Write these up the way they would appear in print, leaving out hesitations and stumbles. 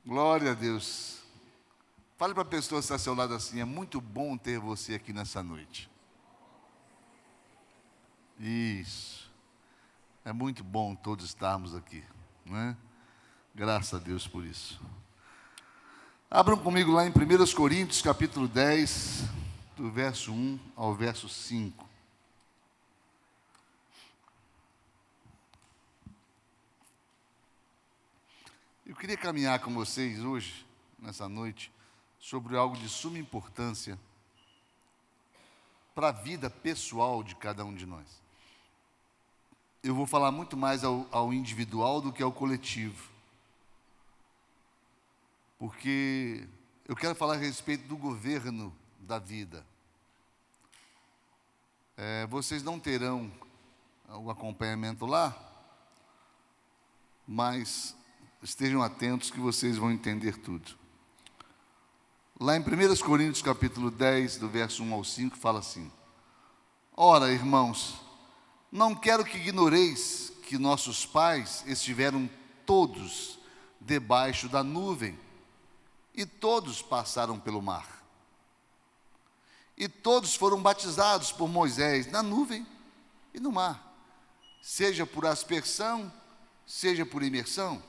Glória a Deus. Fale para a pessoa que está ao seu lado assim: é muito bom ter você aqui nessa noite. Isso. É muito bom todos estarmos aqui, né? Graças a Deus por isso. Abram comigo lá em 1 Coríntios, capítulo 10, do verso 1 ao verso 5. Eu queria caminhar com vocês hoje, nessa noite, sobre algo de suma importância para a vida pessoal de cada um de nós. Eu vou falar muito mais ao individual do que ao coletivo, porque eu quero falar a respeito do governo da vida. Vocês não terão o acompanhamento lá, mas estejam atentos que vocês vão entender tudo. Lá em 1 Coríntios capítulo 10, do verso 1 ao 5, fala assim: Ora, irmãos, não quero que ignoreis que nossos pais estiveram todos debaixo da nuvem, e todos passaram pelo mar. E todos foram batizados por Moisés na nuvem e no mar, seja por aspersão, seja por imersão.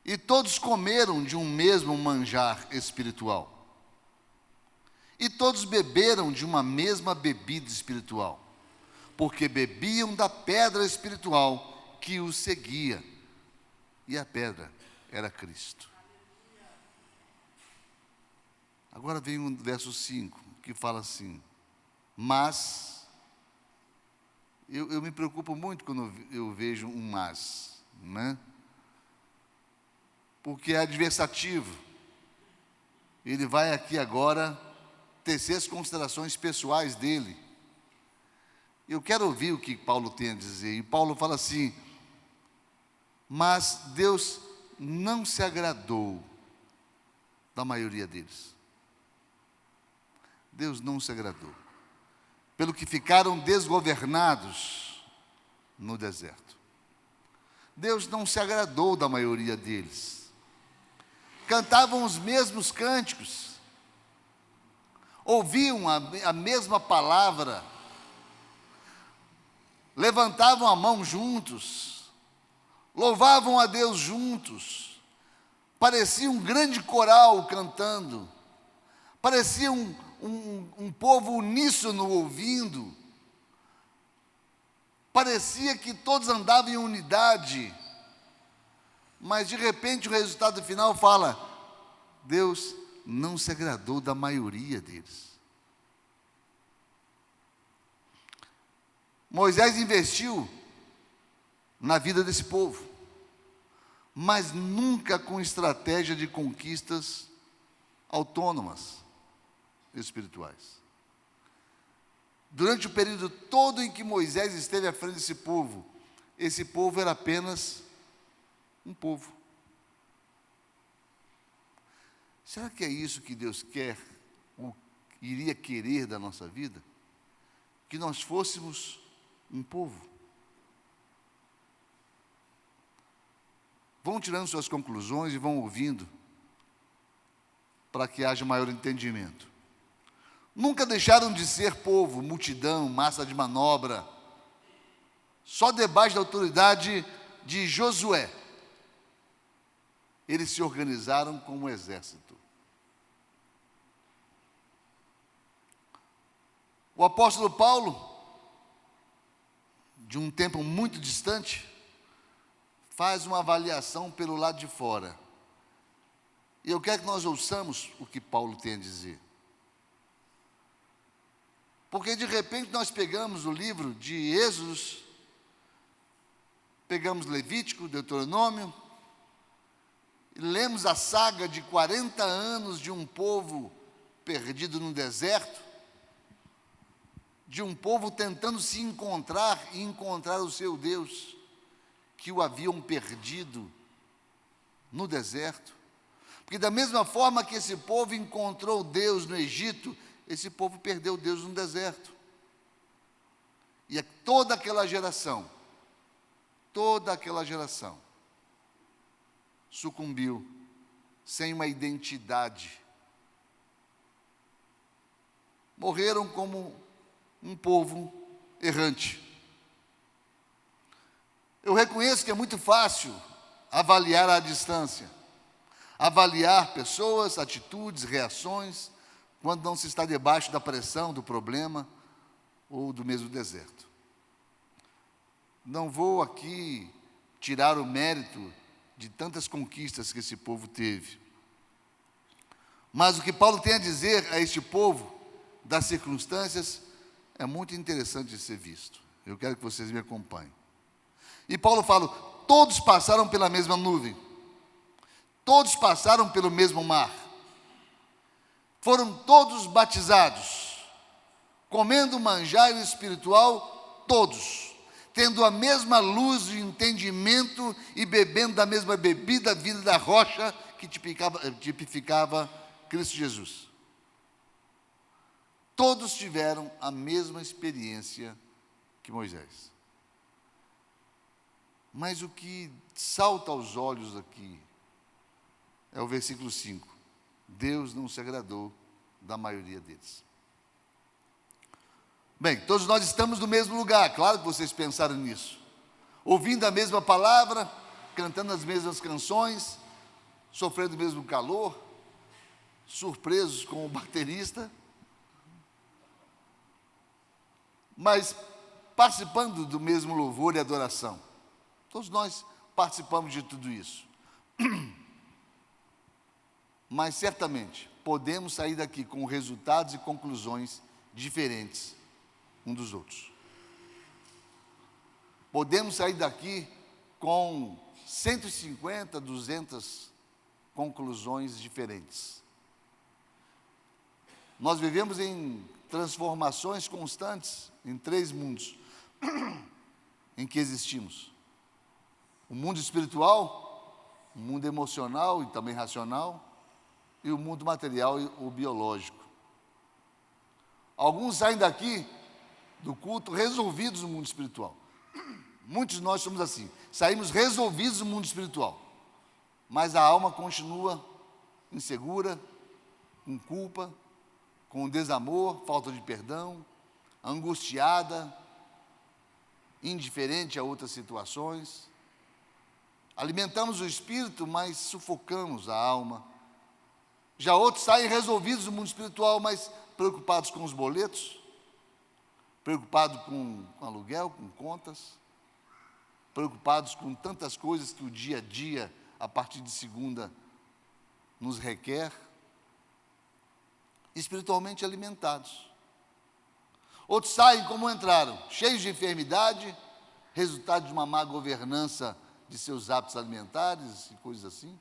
E todos comeram de um mesmo manjar espiritual. E todos beberam de uma mesma bebida espiritual, porque bebiam da pedra espiritual que os seguia. E a pedra era Cristo. Agora vem o verso 5, que fala assim: Mas, eu me preocupo muito quando eu vejo um mas, né? Porque é adversativo. Ele vai aqui agora tecer as considerações pessoais dele. Eu quero ouvir o que Paulo tem a dizer. E Paulo fala assim: mas Deus não se agradou da maioria deles. Deus não se agradou, pelo que ficaram desgovernados no deserto. Deus não se agradou da maioria deles. Cantavam os mesmos cânticos, ouviam a mesma palavra, levantavam a mão juntos, louvavam a Deus juntos, parecia um grande coral cantando, parecia um povo uníssono ouvindo, parecia que todos andavam em unidade, mas de repente o resultado final fala: Deus não se agradou da maioria deles. Moisés investiu na vida desse povo, mas nunca com estratégia de conquistas autônomas espirituais. Durante o período todo em que Moisés esteve à frente desse povo, esse povo era apenas um povo. Será que é isso que Deus quer, ou iria querer da nossa vida? Que nós fôssemos um povo? Vão tirando suas conclusões e vão ouvindo, para que haja maior entendimento. Nunca deixaram de ser povo, multidão, massa de manobra. Só debaixo da autoridade de Josué, eles se organizaram como um exército. O apóstolo Paulo, de um tempo muito distante, faz uma avaliação pelo lado de fora. E eu quero que nós ouçamos o que Paulo tem a dizer. Porque de repente nós pegamos o livro de Êxodo, pegamos Levítico, Deuteronômio, e lemos a saga de 40 anos de um povo perdido no deserto, de um povo tentando se encontrar e encontrar o seu Deus, que o haviam perdido no deserto. Porque da mesma forma que esse povo encontrou Deus no Egito, esse povo perdeu Deus no deserto. E toda aquela geração sucumbiu sem uma identidade. Morreram como um povo errante. Eu reconheço que é muito fácil avaliar à distância, avaliar pessoas, atitudes, reações, quando não se está debaixo da pressão do problema ou do mesmo deserto. Não vou aqui tirar o mérito de tantas conquistas que esse povo teve. Mas o que Paulo tem a dizer a este povo, das circunstâncias, é muito interessante de ser visto. Eu quero que vocês me acompanhem. E Paulo fala: todos passaram pela mesma nuvem, todos passaram pelo mesmo mar, foram todos batizados, comendo manjar espiritual, todos, tendo a mesma luz de entendimento e bebendo da mesma bebida vinda da rocha que tipificava Cristo Jesus. Todos tiveram a mesma experiência que Moisés. Mas o que salta aos olhos aqui é o versículo 5. Deus não se agradou da maioria deles. Bem, todos nós estamos no mesmo lugar, claro que vocês pensaram nisso. Ouvindo a mesma palavra, cantando as mesmas canções, sofrendo o mesmo calor, surpresos com o baterista, mas participando do mesmo louvor e adoração. Todos nós participamos de tudo isso. Mas certamente podemos sair daqui com resultados e conclusões diferentes um dos outros. Podemos sair daqui com 150, 200 conclusões diferentes. Nós vivemos em transformações constantes em 3 mundos em que existimos: o mundo espiritual, o mundo emocional e também racional, e o mundo material e o biológico. Alguns saem daqui do culto resolvidos no mundo espiritual. Muitos de nós somos assim, saímos resolvidos no mundo espiritual, mas a alma continua insegura, com culpa, com desamor, falta de perdão, angustiada, indiferente a outras situações. Alimentamos o espírito, mas sufocamos a alma. Já outros saem resolvidos no mundo espiritual, mas preocupados com os boletos, preocupados com aluguel, com contas, preocupados com tantas coisas que o dia a dia, a partir de segunda, nos requer. Espiritualmente alimentados. Outros saem como entraram, cheios de enfermidade, resultado de uma má governança de seus hábitos alimentares e coisas assim.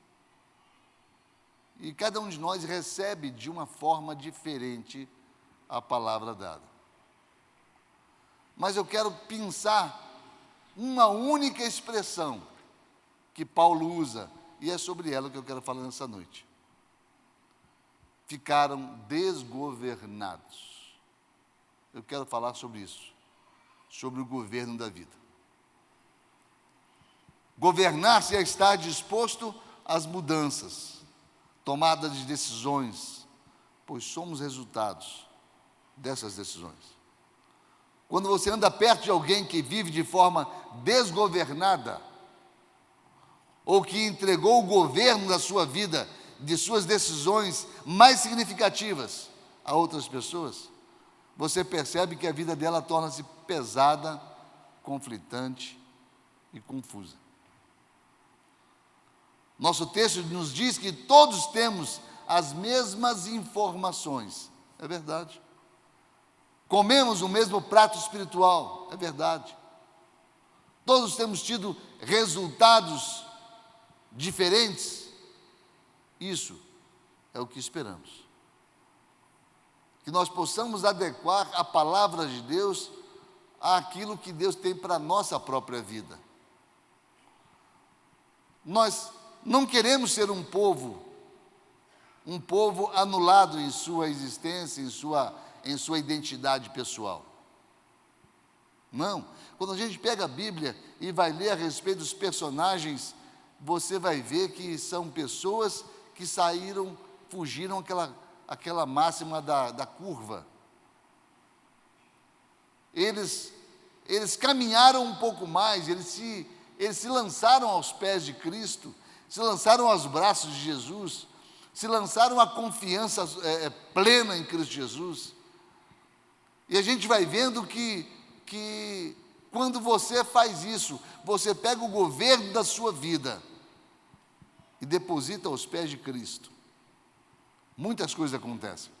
E cada um de nós recebe de uma forma diferente a palavra dada. Mas eu quero pensar uma única expressão que Paulo usa, e é sobre ela que eu quero falar nessa noite. Ficaram desgovernados. Eu quero falar sobre isso, sobre o governo da vida. Governar-se é estar disposto às mudanças, tomada de decisões, pois somos resultados dessas decisões. Quando você anda perto de alguém que vive de forma desgovernada, ou que entregou o governo da sua vida, de suas decisões mais significativas a outras pessoas, você percebe que a vida dela torna-se pesada, conflitante e confusa. Nosso texto nos diz que todos temos as mesmas informações. É verdade. Comemos o mesmo prato espiritual. É verdade. Todos temos tido resultados diferentes. Isso é o que esperamos. Que nós possamos adequar a palavra de Deus àquilo que Deus tem para a nossa própria vida. Nós não queremos ser um povo anulado em sua existência, em sua identidade pessoal. Não. Quando a gente pega a Bíblia e vai ler a respeito dos personagens você vai ver que são pessoas que fugiram aquela máxima da curva. Eles caminharam um pouco mais, eles se lançaram aos pés de Cristo, se lançaram aos braços de Jesus, se lançaram à confiança plena em Cristo Jesus. E a gente vai vendo que quando você faz isso, você pega o governo da sua vida e deposita aos pés de Cristo, muitas coisas acontecem.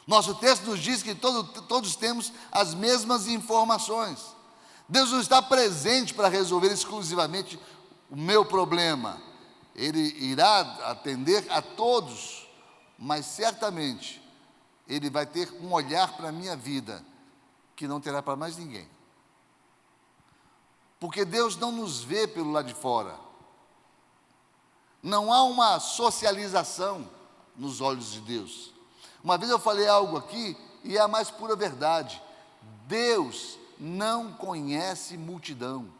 Nosso texto nos diz que todos temos as mesmas informações. Deus não está presente para resolver exclusivamente o meu problema. Ele irá atender a todos, mas certamente Ele vai ter um olhar para a minha vida que não terá para mais ninguém. Porque Deus não nos vê pelo lado de fora. Não há uma socialização nos olhos de Deus. Uma vez eu falei algo aqui e é a mais pura verdade. Deus não conhece multidão.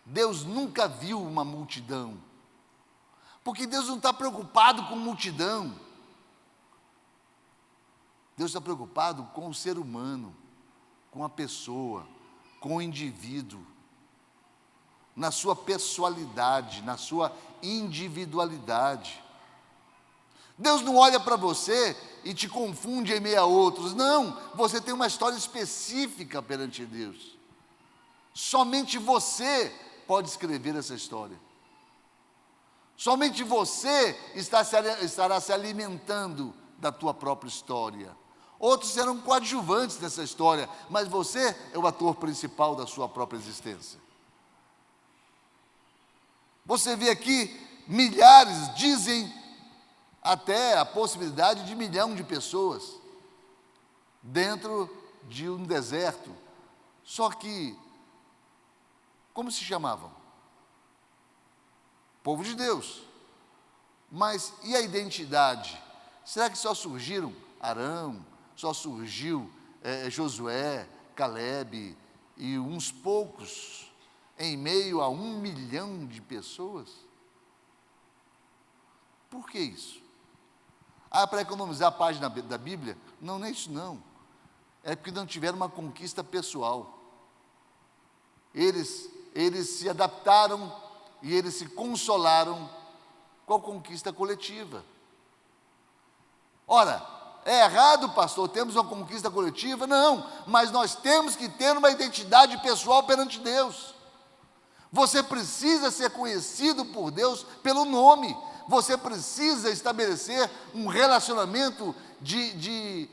Deus nunca viu uma multidão. Porque Deus não está preocupado com multidão. Deus está preocupado com o ser humano, com a pessoa, com o indivíduo, na sua pessoalidade, na sua individualidade. Deus não olha para você e te confunde em meio a outros. Não, você tem uma história específica perante Deus. Somente você pode escrever essa história. Somente você estará se alimentando da tua própria história. Outros serão coadjuvantes dessa história, mas você é o ator principal da sua própria existência. Você vê aqui, milhares, dizem até a possibilidade de 1 milhão de pessoas dentro de um deserto. Só que, como se chamavam? Povo de Deus. Mas e a identidade? Será que só surgiram Arão, só surgiu Josué, Calebe e uns poucos em meio a 1 milhão de pessoas? Por que isso? Para economizar a página da Bíblia? Não, não é isso não. É porque não tiveram uma conquista pessoal. Eles se adaptaram e eles se consolaram com a conquista coletiva. Ora, é errado, pastor, temos uma conquista coletiva? Não, mas nós temos que ter uma identidade pessoal perante Deus. Você precisa ser conhecido por Deus pelo nome. Você precisa estabelecer um relacionamento de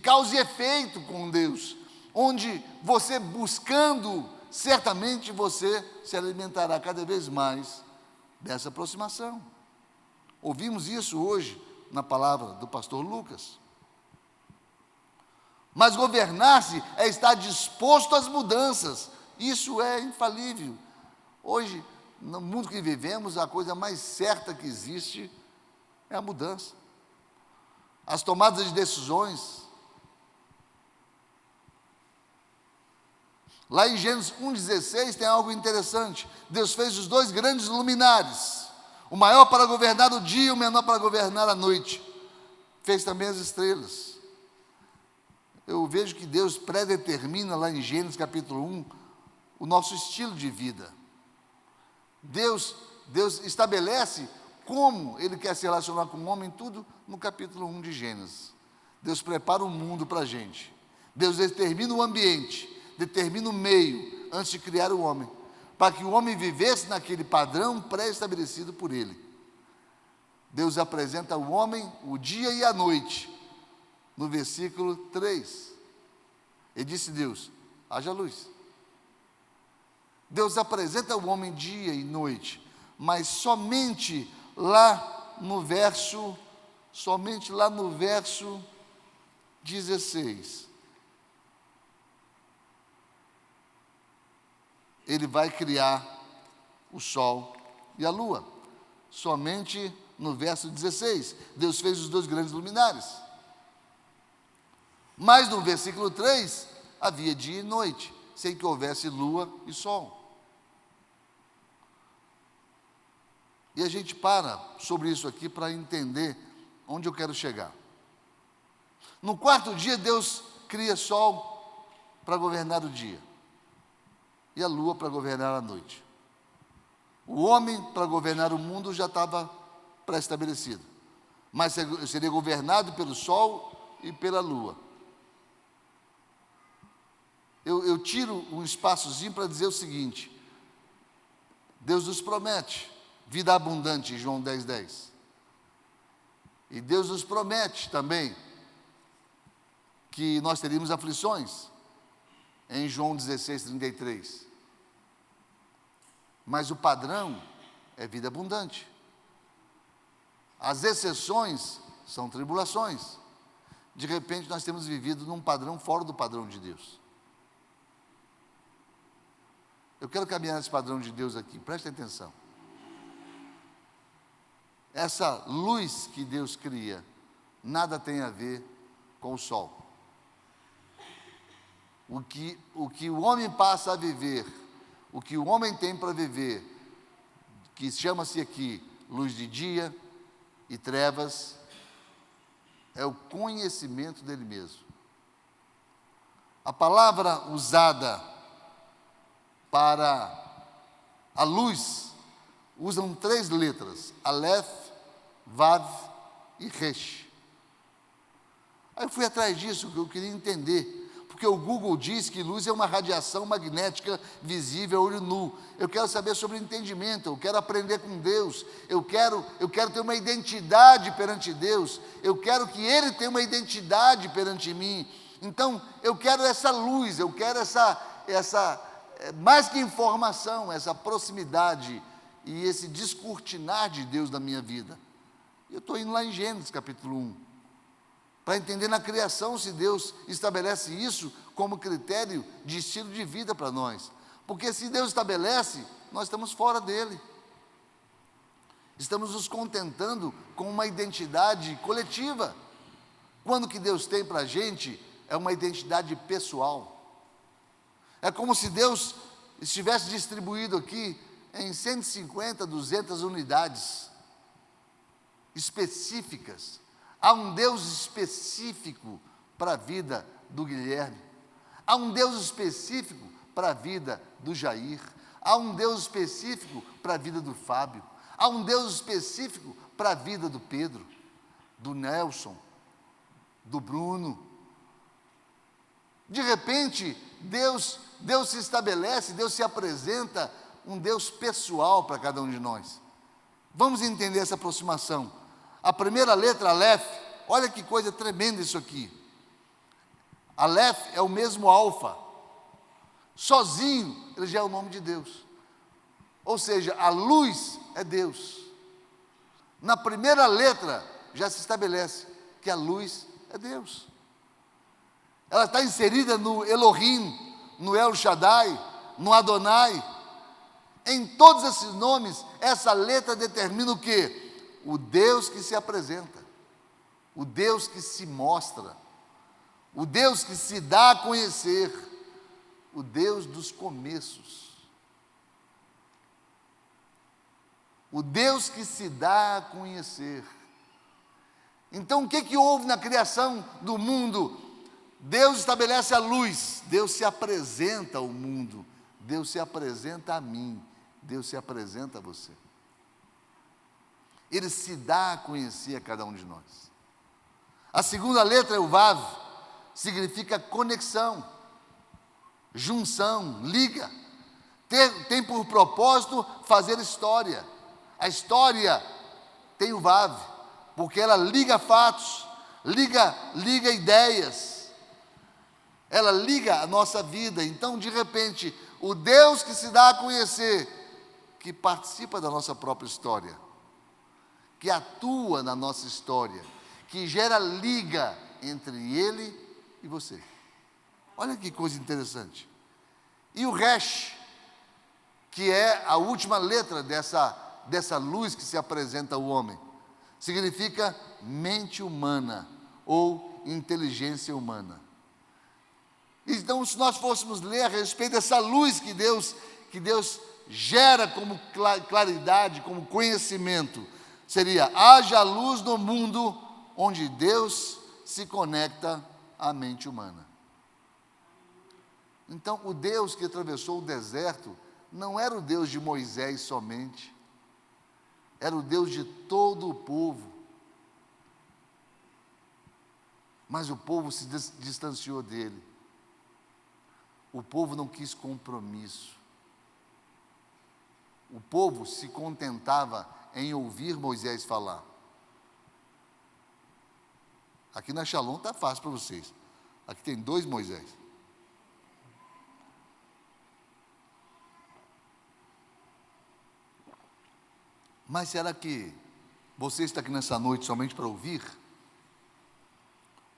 causa e efeito com Deus, onde você buscando, certamente você se alimentará cada vez mais dessa aproximação. Ouvimos isso hoje na palavra do pastor Lucas. Mas governar-se é estar disposto às mudanças. Isso é infalível. Hoje, no mundo que vivemos, a coisa mais certa que existe é a mudança. As tomadas de decisões. Lá em Gênesis 1,16 tem algo interessante. Deus fez os 2 grandes luminares, o maior para governar o dia e o menor para governar a noite. Fez também as estrelas. Eu vejo que Deus predetermina lá em Gênesis capítulo 1 o nosso estilo de vida. Deus estabelece como Ele quer se relacionar com o homem, tudo no capítulo 1 de Gênesis. Deus prepara o mundo para a gente. Deus determina o ambiente, determina o meio, antes de criar o homem, para que o homem vivesse naquele padrão pré-estabelecido por Ele. Deus apresenta ao homem o dia e a noite, no versículo 3. E disse Deus: haja luz. Deus apresenta ao homem dia e noite, mas somente lá no verso 16, Ele vai criar o sol e a lua. Somente no verso 16, Deus fez os 2 grandes luminares. Mas no versículo 3, havia dia e noite, sem que houvesse lua e sol. E a gente para sobre isso aqui para entender onde eu quero chegar. No quarto dia, Deus cria sol para governar o dia e a lua para governar a noite. O homem, para governar o mundo, já estava pré-estabelecido, mas seria governado pelo sol e pela lua. Eu tiro um espaçozinho para dizer o seguinte: Deus nos promete vida abundante, em João 10:10. E Deus nos promete também que nós teríamos aflições, em João 16:33. Mas o padrão é vida abundante. As exceções são tribulações. De repente, nós temos vivido num padrão fora do padrão de Deus. Eu quero caminhar nesse padrão de Deus aqui, prestem atenção. Essa luz que Deus cria, nada tem a ver com o sol. O que o homem passa a viver, o que o homem tem para viver, que chama-se aqui luz de dia e trevas, é o conhecimento dele mesmo. A palavra usada para a luz, usam 3 letras, Aleph, Vav e Resh. Aí eu fui atrás disso, que eu queria entender, porque o Google diz que luz é uma radiação magnética visível a olho nu. Eu quero saber sobre entendimento, eu quero aprender com Deus, eu quero ter uma identidade perante Deus, eu quero que Ele tenha uma identidade perante mim. Então, eu quero essa luz, eu quero essa mais que informação, essa proximidade e esse descortinar de Deus na minha vida. Eu estou indo lá em Gênesis capítulo 1, para entender na criação se Deus estabelece isso como critério de estilo de vida para nós. Porque se Deus estabelece, nós estamos fora dele. Estamos nos contentando com uma identidade coletiva. Quando o que Deus tem para a gente é uma identidade pessoal. É como se Deus estivesse distribuído aqui em 150, 200 unidades específicas. Há um Deus específico para a vida do Guilherme. Há um Deus específico para a vida do Jair. Há um Deus específico para a vida do Fábio. Há um Deus específico para a vida do Pedro, do Nelson, do Bruno. De repente, Deus se estabelece, Deus se apresenta, um Deus pessoal para cada um de nós. Vamos entender essa aproximação. A primeira letra, Aleph, olha que coisa tremenda isso aqui. Aleph é o mesmo alfa. Sozinho, ele já é o nome de Deus. Ou seja, a luz é Deus. Na primeira letra, já se estabelece que a luz é Deus. Ela está inserida no Elohim, no El Shaddai, no Adonai. Em todos esses nomes, essa letra determina o quê? O Deus que se apresenta, o Deus que se mostra, o Deus que se dá a conhecer, o Deus dos começos. O Deus que se dá a conhecer. Então, o que houve na criação do mundo? Deus estabelece a luz, Deus se apresenta ao mundo, Deus se apresenta a mim, Deus se apresenta a você. Ele se dá a conhecer a cada um de nós. A segunda letra é o Vav, significa conexão, junção, liga. Tem por propósito fazer história. A história tem o Vav, porque ela liga fatos, liga ideias. Ela liga a nossa vida. Então, de repente, o Deus que se dá a conhecer, que participa da nossa própria história, que atua na nossa história, que gera liga entre Ele e você. Olha que coisa interessante. E o Resh, que é a última letra dessa luz que se apresenta ao homem, significa mente humana ou inteligência humana. Então, se nós fôssemos ler a respeito dessa luz que Deus gera como claridade, como conhecimento, seria: haja luz no mundo onde Deus se conecta à mente humana. Então, o Deus que atravessou o deserto não era o Deus de Moisés somente, era o Deus de todo o povo. Mas o povo se distanciou dele. O povo não quis compromisso. O povo se contentava em ouvir Moisés falar. Aqui na Shalom está fácil para vocês. Aqui tem 2 Moisés. Mas será que você está aqui nessa noite somente para ouvir?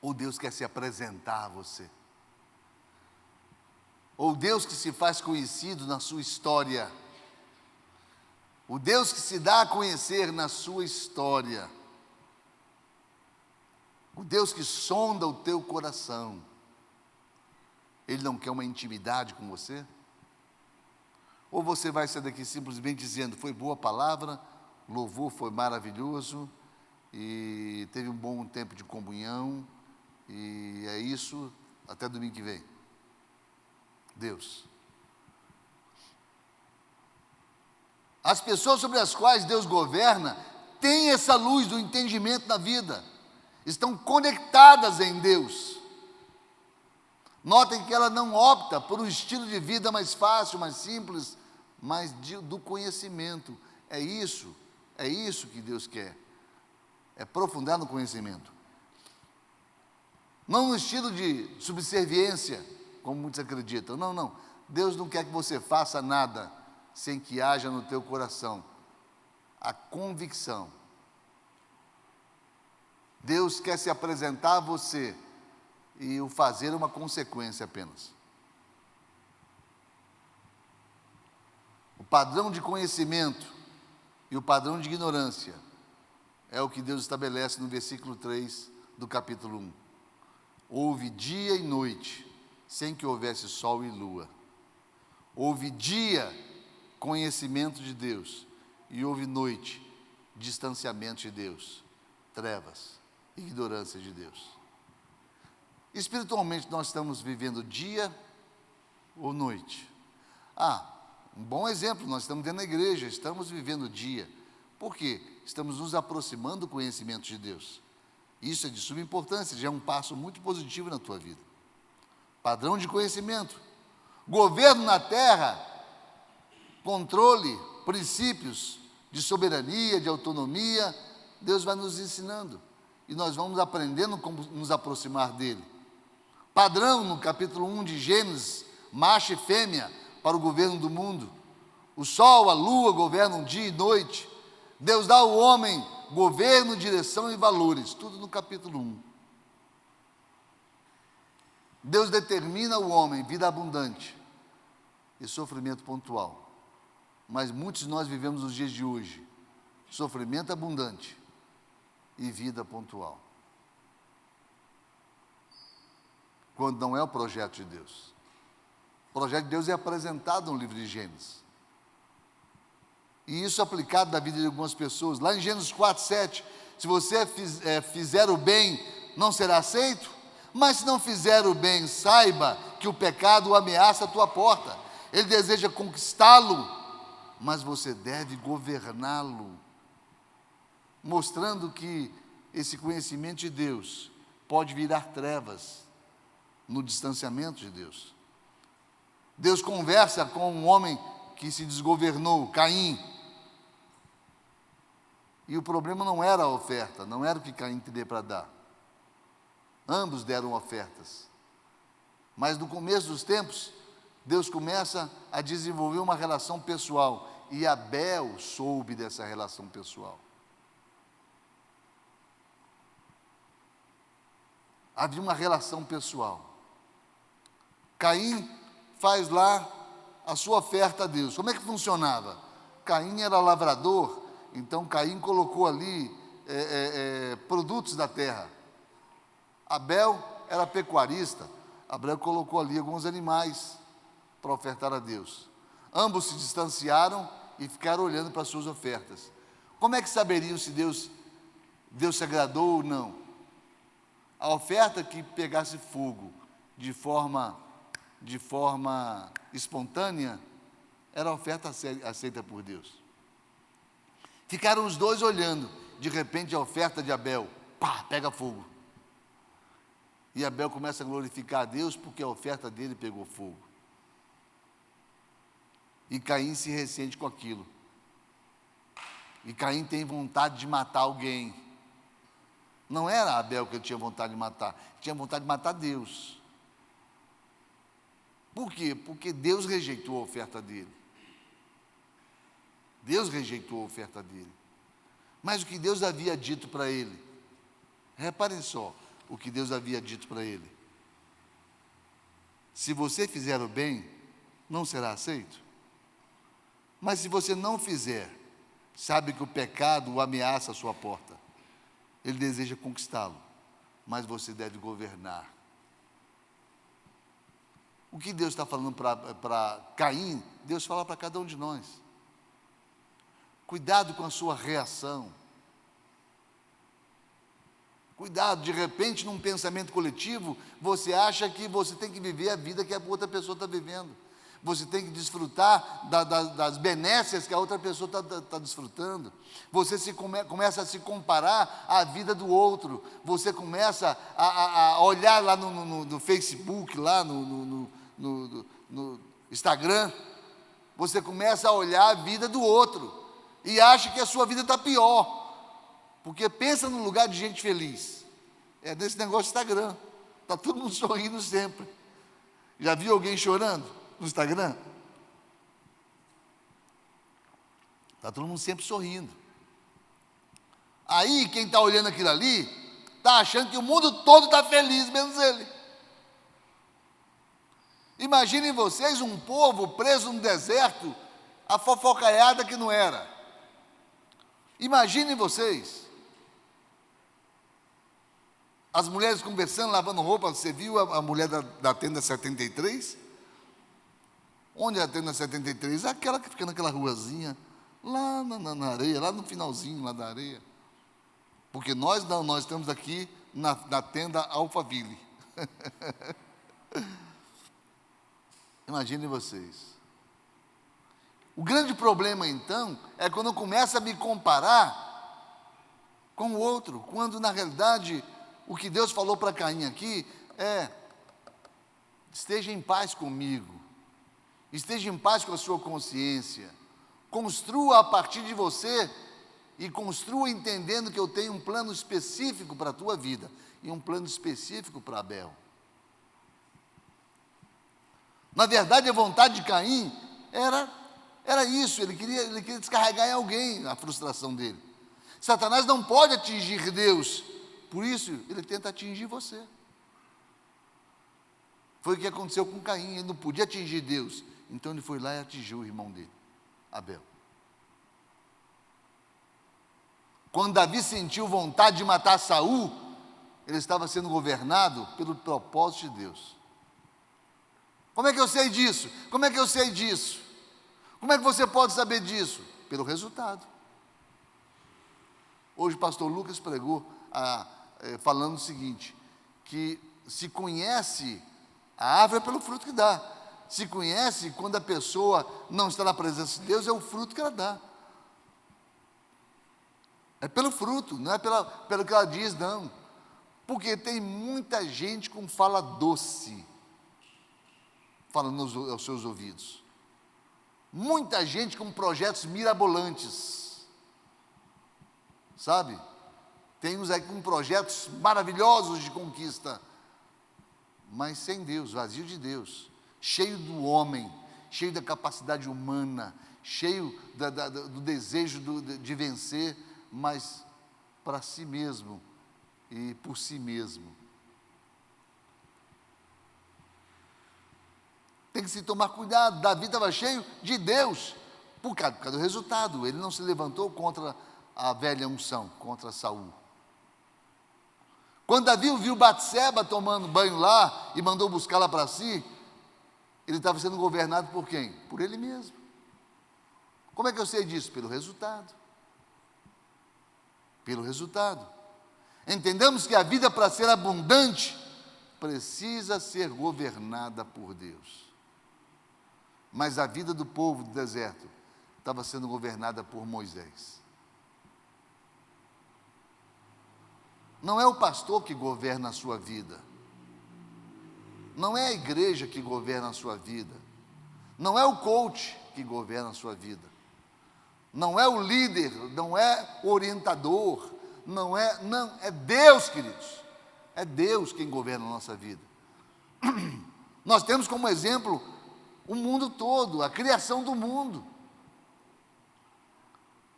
Ou Deus quer se apresentar a você? Ou Deus que se faz conhecido na sua história? O Deus que se dá a conhecer na sua história? O Deus que sonda o teu coração? Ele não quer uma intimidade com você? Ou você vai sair daqui simplesmente dizendo: foi boa a palavra, louvor foi maravilhoso, e teve um bom tempo de comunhão, e é isso, até domingo que vem. Deus. As pessoas sobre as quais Deus governa têm essa luz do entendimento na vida, estão conectadas em Deus. Notem que ela não opta por um estilo de vida mais fácil, mais simples, mas do conhecimento. É isso que Deus quer, é aprofundar no conhecimento. Não no estilo de subserviência, como muitos acreditam. Não. Deus não quer que você faça nada sem que haja no teu coração a convicção. Deus quer se apresentar a você e o fazer uma consequência apenas. O padrão de conhecimento e o padrão de ignorância é o que Deus estabelece no versículo 3 do capítulo 1. Houve dia e noite, sem que houvesse sol e lua. Houve dia, conhecimento de Deus, e houve noite, distanciamento de Deus, trevas, ignorância de Deus. Espiritualmente, nós estamos vivendo dia ou noite? Um bom exemplo, nós estamos dentro da igreja, estamos vivendo dia. Por quê? Estamos nos aproximando do conhecimento de Deus. Isso é de suma importância, já é um passo muito positivo na tua vida. Padrão de conhecimento. Governo na terra, controle, princípios de soberania, de autonomia, Deus vai nos ensinando. E nós vamos aprendendo como nos aproximar dele. Padrão no capítulo 1 de Gênesis, macho e fêmea para o governo do mundo. O sol, a lua governam dia e noite. Deus dá ao homem governo, direção e valores, tudo no capítulo 1. Deus determina ao homem vida abundante e sofrimento pontual. Mas muitos de nós vivemos nos dias de hoje sofrimento abundante e vida pontual, quando não é o projeto de Deus. O projeto de Deus é apresentado no livro de Gênesis. E isso é aplicado na vida de algumas pessoas. Lá em Gênesis 4:7, se você fizer o bem, não será aceito, mas se não fizer o bem, saiba que o pecado ameaça a tua porta. Ele deseja conquistá-lo, mas você deve governá-lo, mostrando que esse conhecimento de Deus pode virar trevas no distanciamento de Deus. Deus conversa com um homem que se desgovernou, Caim. E o problema não era a oferta, não era o que Caim teria para dar. Ambos deram ofertas. Mas no começo dos tempos, Deus começa a desenvolver uma relação pessoal. E Abel soube dessa relação pessoal. Havia uma relação pessoal. Caim faz lá a sua oferta a Deus. Como é que funcionava? Caim era lavrador, então Caim colocou ali produtos da terra. Abel era pecuarista, Abel colocou ali alguns animais para ofertar a Deus. Ambos se distanciaram e ficaram olhando para as suas ofertas. Como é que saberiam se Deus se agradou ou não? A oferta que pegasse fogo de forma espontânea era a oferta aceita por Deus. Ficaram os dois olhando. De repente a oferta de Abel, pá, pega fogo. E Abel começa a glorificar a Deus porque a oferta dele pegou fogo. E Caim se ressente com aquilo. E Caim tem vontade de matar alguém. Não era Abel que ele tinha vontade de matar, ele tinha vontade de matar Deus. Por quê? Porque Deus rejeitou a oferta dele. Deus rejeitou a oferta dele. Mas o que Deus havia dito para ele, reparem só, o que Deus havia dito para ele: se você fizer o bem, não será aceito. Mas se você não fizer, sabe que o pecado o ameaça a sua porta. Ele deseja conquistá-lo, mas você deve governar. O que Deus está falando para Caim, Deus fala para cada um de nós. Cuidado com a sua reação. Cuidado, de repente, num pensamento coletivo, você acha que você tem que viver a vida que a outra pessoa está vivendo. Você tem que desfrutar das benécias que a outra pessoa está desfrutando. Você começa a se comparar à vida do outro. Você começa a olhar lá no Facebook, lá no Instagram. Você começa a olhar a vida do outro e acha que a sua vida está pior. Porque pensa num lugar de gente feliz. É desse negócio do Instagram. Está todo mundo sorrindo sempre. Já viu alguém chorando no Instagram? Está todo mundo sempre sorrindo. Aí, quem está olhando aquilo ali, está achando que o mundo todo está feliz, menos ele. Imaginem vocês um povo preso no deserto, a fofocaiada que não era. Imaginem vocês. As mulheres conversando, lavando roupa. Você viu a mulher da tenda 73? Onde é a tenda 73? Aquela que fica naquela ruazinha, lá na areia, lá no finalzinho lá da areia. Porque nós não, nós estamos aqui na tenda Alphaville. Imaginem vocês. O grande problema, então, é quando eu começo a me comparar com o outro, quando, na realidade, o que Deus falou para Caim aqui é: esteja em paz comigo, esteja em paz com a sua consciência, construa a partir de você e construa entendendo que eu tenho um plano específico para a tua vida e um plano específico para Abel. Na verdade, a vontade de Caim era isso, ele queria descarregar em alguém a frustração dele. Satanás não pode atingir Deus, por isso ele tenta atingir você. Foi o que aconteceu com Caim, ele não podia atingir Deus, então ele foi lá e atingiu o irmão dele, Abel. Quando Davi sentiu vontade de matar Saul, ele estava sendo governado pelo propósito de Deus. Como é que eu sei disso? Como é que eu sei disso? Como é que você pode saber disso? Pelo resultado. Hoje o pastor Lucas pregou falando o seguinte, que se conhece a árvore pelo fruto que dá. Se conhece quando a pessoa não está na presença de Deus, é o fruto que ela dá. É pelo fruto, não é pelo que ela diz, não. Porque tem muita gente com fala doce, falando aos seus ouvidos. Muita gente com projetos mirabolantes. Sabe? Tem uns aí com projetos maravilhosos de conquista, mas sem Deus, vazio de Deus, cheio do homem, cheio da capacidade humana, cheio do desejo de vencer, mas para si mesmo e por si mesmo. Tem que se tomar cuidado. Davi estava cheio de Deus, por causa do resultado. Ele não se levantou contra a velha unção, contra Saul. Quando Davi viu Batseba tomando banho lá e mandou buscá-la para si, ele estava sendo governado por quem? Por ele mesmo. Como é que eu sei disso? Pelo resultado. Pelo resultado. Entendamos que a vida, para ser abundante, precisa ser governada por Deus. Mas a vida do povo do deserto estava sendo governada por Moisés. Não é o pastor que governa a sua vida. Não é a igreja que governa a sua vida. Não é o coach que governa a sua vida. Não é o líder, não é o orientador, não, é Deus, queridos. É Deus quem governa a nossa vida. Nós temos como exemplo o mundo todo, a criação do mundo.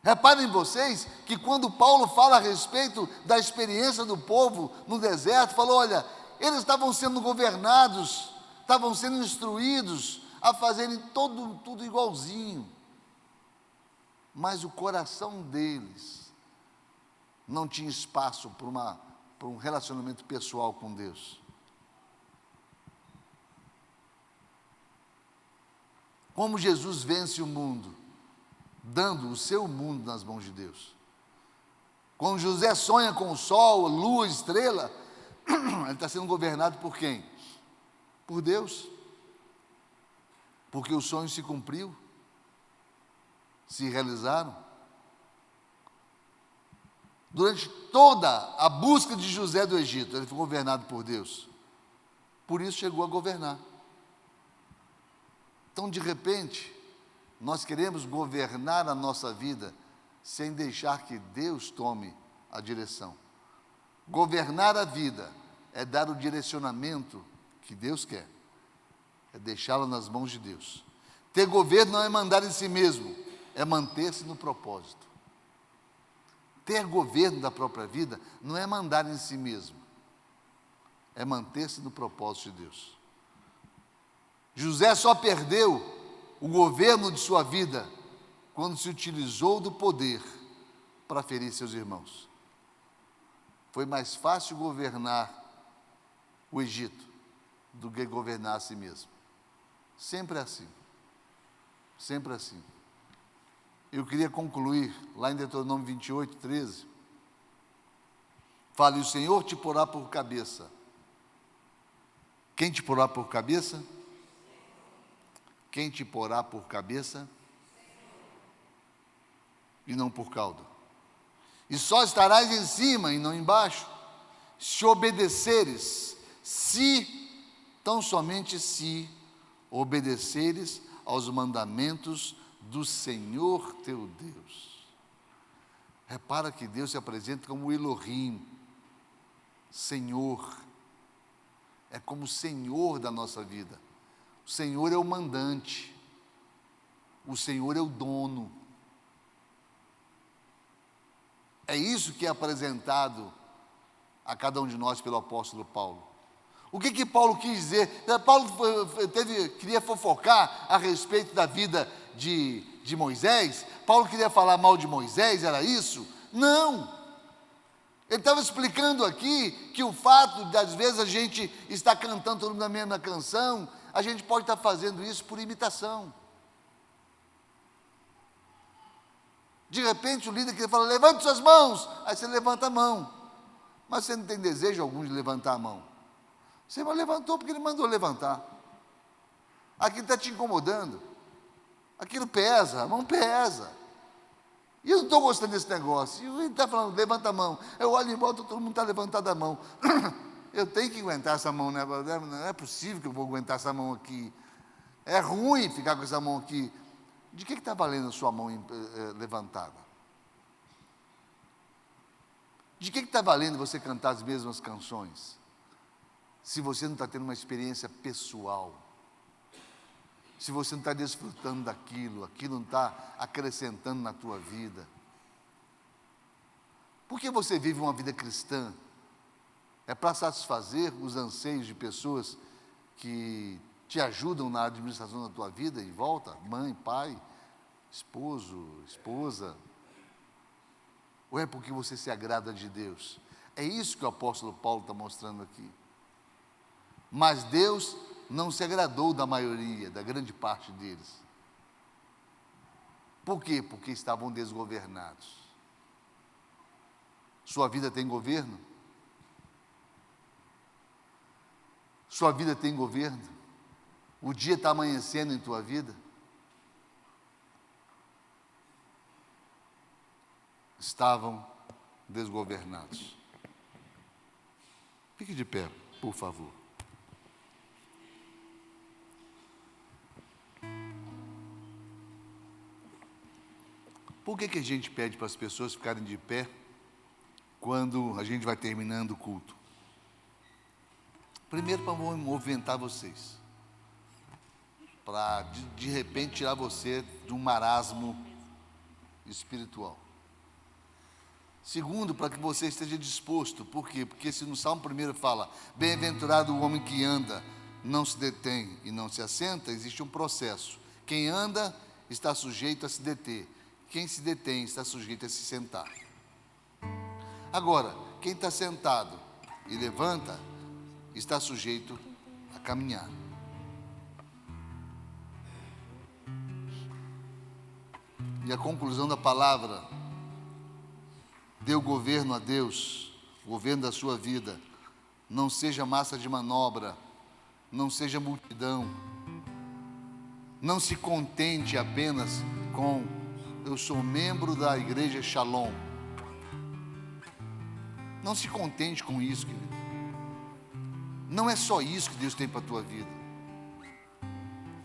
Reparem vocês que quando Paulo fala a respeito da experiência do povo no deserto, falou, olha, eles estavam sendo governados, estavam sendo instruídos a fazerem tudo igualzinho. Mas o coração deles não tinha espaço para um relacionamento pessoal com Deus. Como Jesus vence o mundo? Dando o seu mundo nas mãos de Deus. Quando José sonha com o sol, lua, estrela, ele está sendo governado por quem? Por Deus. Porque o sonho se cumpriu, se realizaram. Durante toda a busca de José do Egito, ele foi governado por Deus. Por isso chegou a governar. Então, de repente, nós queremos governar a nossa vida sem deixar que Deus tome a direção. Governar a vida é dar o direcionamento que Deus quer, é deixá-la nas mãos de Deus. Ter governo não é mandar em si mesmo, é manter-se no propósito. Ter governo da própria vida não é mandar em si mesmo, é manter-se no propósito de Deus. José só perdeu o governo de sua vida quando se utilizou do poder para ferir seus irmãos. Foi mais fácil governar o Egito do que governar a si mesmo. Sempre assim. Sempre assim. Eu queria concluir lá em Deuteronômio 28, 13. Fala, e o Senhor te porá por cabeça. Quem te porá por cabeça? Quem te porá por cabeça? E não por cauda. E só estarás em cima e não embaixo, se obedeceres, tão somente se obedeceres aos mandamentos do Senhor teu Deus. Repara que Deus se apresenta como Elohim, Senhor. É como o Senhor da nossa vida. O Senhor é o mandante. O Senhor é o dono. É isso que é apresentado a cada um de nós pelo apóstolo Paulo. O que Paulo quis dizer? Paulo queria fofocar a respeito da vida de Moisés? Paulo queria falar mal de Moisés, era isso? Não! Ele estava explicando aqui que o fato de, às vezes, a gente estar cantando todo mundo na mesma canção, a gente pode estar fazendo isso por imitação. De repente o líder queria falar, levante suas mãos, aí você levanta a mão, mas você não tem desejo algum de levantar a mão. Você levantou porque ele mandou levantar. Aquilo está te incomodando, aquilo pesa, a mão pesa, e eu não estou gostando desse negócio, e ele está falando, levanta a mão, eu olho em volta, todo mundo está levantando a mão, eu tenho que aguentar essa mão, né? Não é possível que eu vou aguentar essa mão aqui, é ruim ficar com essa mão aqui. De que está valendo a sua mão levantada? De que está valendo você cantar as mesmas canções, se você não está tendo uma experiência pessoal, se você não está desfrutando daquilo, aquilo não está acrescentando na tua vida? Por que você vive uma vida cristã? É para satisfazer os anseios de pessoas que te ajudam na administração da tua vida em volta, mãe, pai, esposo, esposa, ou é porque você se agrada de Deus? É isso que o apóstolo Paulo está mostrando aqui. Mas Deus não se agradou da maioria, da grande parte deles. Por quê? Porque estavam desgovernados. Sua vida tem governo? Sua vida tem governo? O dia está amanhecendo em tua vida? Estavam desgovernados. Fique de pé, por favor. Por que a gente pede para as pessoas ficarem de pé quando a gente vai terminando o culto? Primeiro, para movimentar vocês, para de repente tirar você de um marasmo espiritual. Segundo, para que você esteja disposto. Por quê? Porque se no Salmo 1 fala, bem-aventurado o homem que anda, não se detém e não se assenta, existe um processo. Quem anda está sujeito a se deter. Quem se detém está sujeito a se sentar. Agora, quem está sentado e levanta, está sujeito a caminhar. E a conclusão da palavra: dê o governo a Deus, o governo da sua vida. Não seja massa de manobra, não seja multidão. Não se contente apenas com eu sou membro da igreja Shalom. Não se contente com isso, querido. Não é só isso que Deus tem para a tua vida.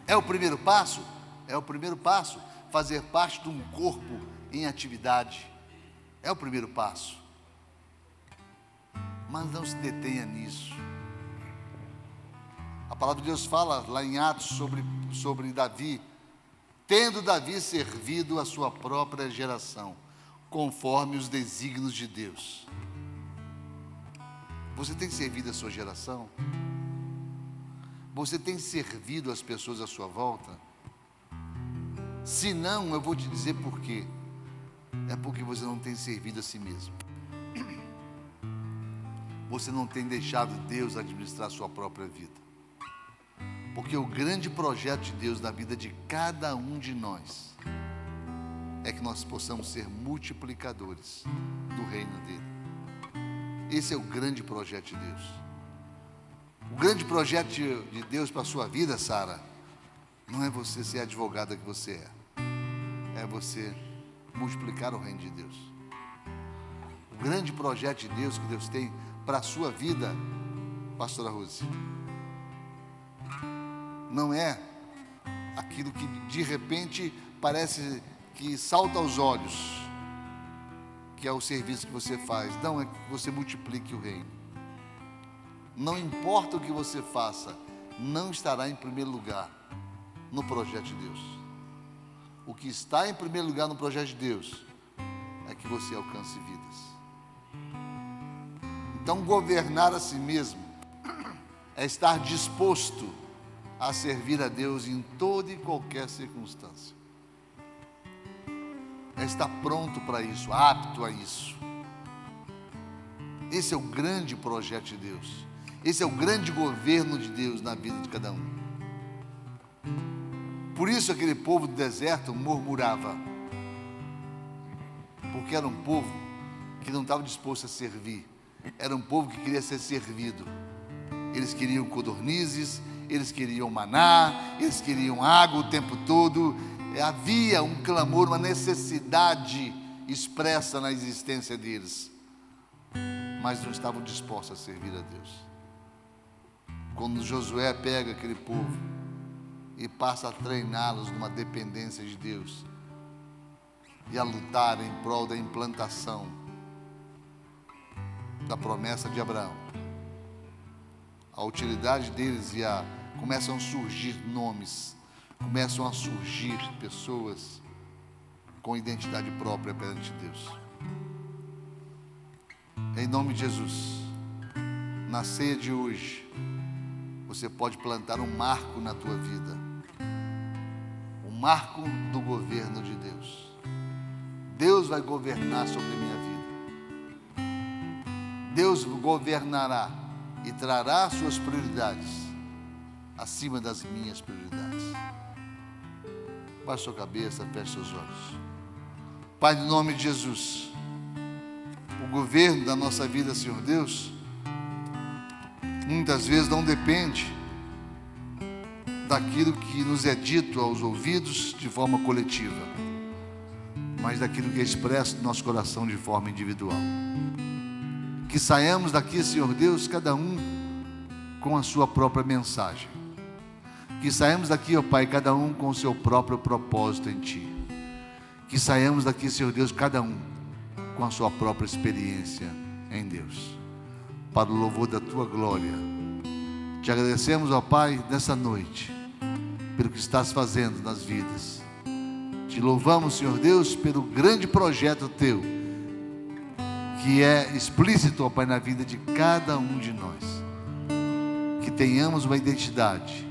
É o primeiro passo? É o primeiro passo. Fazer parte de um corpo em atividade. É o primeiro passo. Mas não se detenha nisso. A palavra de Deus fala lá em Atos sobre Davi. Tendo Davi servido a sua própria geração, conforme os desígnios de Deus. Você tem servido a sua geração? Você tem servido as pessoas à sua volta? Se não, eu vou te dizer por quê. É porque você não tem servido a si mesmo. Você não tem deixado Deus administrar a sua própria vida. Porque o grande projeto de Deus na vida de cada um de nós é que nós possamos ser multiplicadores do reino dele. Esse é o grande projeto de Deus. O grande projeto de Deus para a sua vida, Sara, não é você ser a advogada que você é. É você multiplicar o reino de Deus. O grande projeto de Deus que Deus tem para a sua vida, pastora Rose, não é aquilo que de repente parece que salta aos olhos, que é o serviço que você faz. Não, é que você multiplique o reino. Não importa o que você faça, não estará em primeiro lugar no projeto de Deus. O que está em primeiro lugar no projeto de Deus é que você alcance vidas. Então, governar a si mesmo é estar disposto a servir a Deus em toda e qualquer circunstância. É estar pronto para isso, apto a isso. Esse é o grande projeto de Deus. Esse é o grande governo de Deus na vida de cada um. Por isso aquele povo do deserto murmurava. Porque era um povo que não estava disposto a servir. Era um povo que queria ser servido. Eles queriam codornizes, eles queriam maná, eles queriam água o tempo todo. Havia um clamor, uma necessidade expressa na existência deles, mas não estavam dispostos a servir a Deus. Quando Josué pega aquele povo e passa a treiná-los numa dependência de Deus e a lutar em prol da implantação da promessa de Abraão, a utilidade deles começam a surgir nomes, começam a surgir pessoas com identidade própria perante Deus. Em nome de Jesus, na ceia de hoje, você pode plantar um marco na tua vida, um marco do governo de Deus. Deus vai governar sobre a minha vida. Deus governará e trará suas prioridades acima das minhas prioridades. Baixe sua cabeça, feche seus olhos. Pai, no nome de Jesus, o governo da nossa vida, Senhor Deus, muitas vezes não depende daquilo que nos é dito aos ouvidos de forma coletiva, mas daquilo que é expresso no nosso coração de forma individual. Que saiamos daqui, Senhor Deus, cada um com a sua própria mensagem. Que saiamos daqui, ó Pai, cada um com o seu próprio propósito em Ti. Que saiamos daqui, Senhor Deus, cada um com a sua própria experiência em Deus, para o louvor da Tua glória. Te agradecemos, ó Pai, nessa noite, pelo que estás fazendo nas vidas. Te louvamos, Senhor Deus, pelo grande projeto Teu, que é explícito, ó Pai, na vida de cada um de nós. Que tenhamos uma identidade,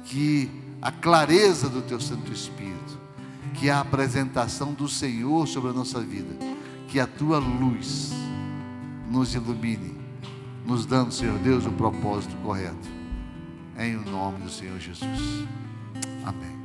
que a clareza do Teu Santo Espírito, que a apresentação do Senhor sobre a nossa vida, que a Tua luz nos ilumine, nos dando, Senhor Deus, o propósito correto, em o nome do Senhor Jesus. Amém.